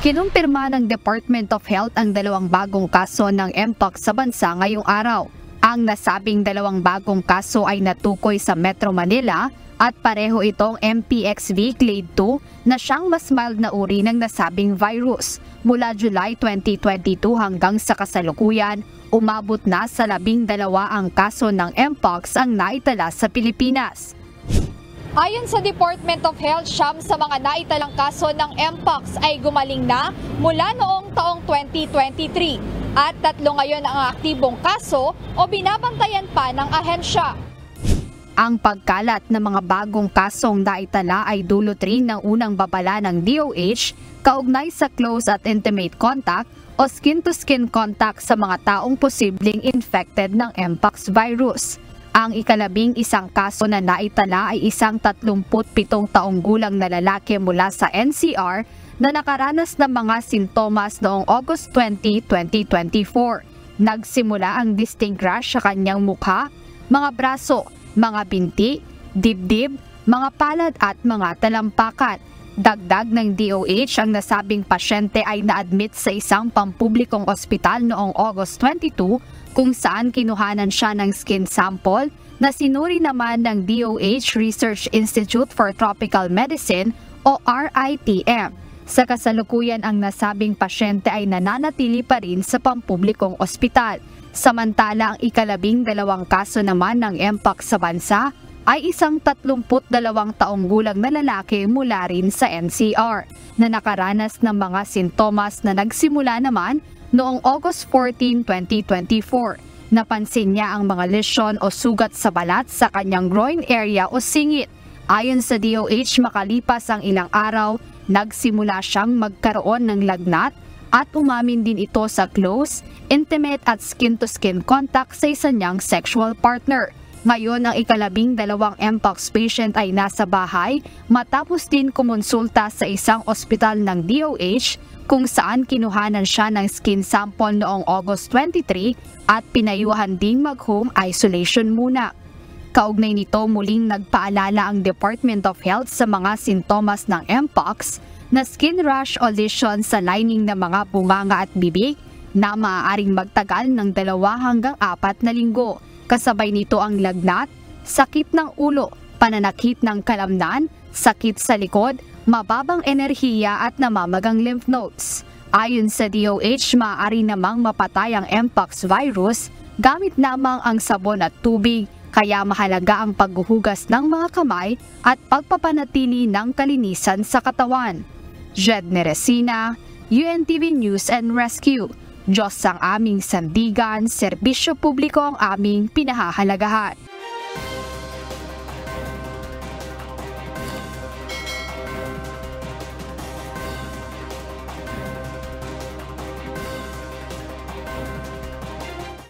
Kinumpirma ng Department of Health ang 2 bagong kaso ng Mpox sa bansa ngayong araw. Ang nasabing 2 bagong kaso ay natukoy sa Metro Manila at pareho itong MPXV Clade 2 na siyang mas mild na uri ng nasabing virus. Mula July 2022 hanggang sa kasalukuyan, umabot na sa 12 ang kaso ng Mpox ang naitala sa Pilipinas. Ayon sa Department of Health, 9 sa mga naitalang kaso ng Mpox ay gumaling na mula noong taong 2023 at 3 ngayon ang aktibong kaso o binabantayan pa ng ahensya. Ang pagkalat ng mga bagong kasong naitala ay dulot rin ng unang babala ng DOH kaugnay sa close at intimate contact o skin-to-skin contact sa mga taong posibleng infected ng Mpox virus. Ang ika-11 kaso na naitala ay isang 37 taong gulang na lalaki mula sa NCR na nakaranas ng mga sintomas noong August 20, 2024. Nagsimula ang distinct rash sa kanyang mukha, mga braso, mga binti, dibdib, mga palad at mga talampakan. Dagdag ng DOH, ang nasabing pasyente ay na-admit sa isang pampublikong ospital noong August 22 kung saan kinuhanan siya ng skin sample na sinuri naman ng DOH Research Institute for Tropical Medicine o RITM. Sa kasalukuyan, ang nasabing pasyente ay nananatili pa rin sa pampublikong ospital. Samantala, ang ika-12 kaso naman ng Mpox sa bansa ay isang 32 taong gulang na lalaki mula rin sa NCR na nakaranas ng mga sintomas na nagsimula naman noong August 14, 2024. Napansin niya ang mga lesyon o sugat sa balat sa kanyang groin area o singit. Ayon sa DOH, makalipas ang ilang araw, nagsimula siyang magkaroon ng lagnat at umamin din ito sa close, intimate at skin-to-skin contact sa isa niyang sexual partner. Ngayon, ang ika-12 Mpox patient ay nasa bahay matapos din kumonsulta sa isang ospital ng DOH kung saan kinuhanan siya ng skin sample noong August 23 at pinayuhan ding mag-home isolation muna. Kaugnay nito, muling nagpaalala ang Department of Health sa mga sintomas ng Mpox na skin rash o lesion sa lining ng mga bunganga at bibig na maaaring magtagal ng 2 hanggang 4 na linggo. Kasabay nito ang lagnat, sakit ng ulo, pananakit ng kalamnan, sakit sa likod, mababang enerhiya at namamagang lymph nodes. Ayon sa DOH, maaari namang mapatay ang Mpox virus gamit lamang ang sabon at tubig, kaya mahalaga ang paghuhugas ng mga kamay at pagpapanatili ng kalinisan sa katawan. Jedne Resina, UNTV News and Rescue. Diyos ang aming sandigan, serbisyo publiko ang aming pinahahalagahan.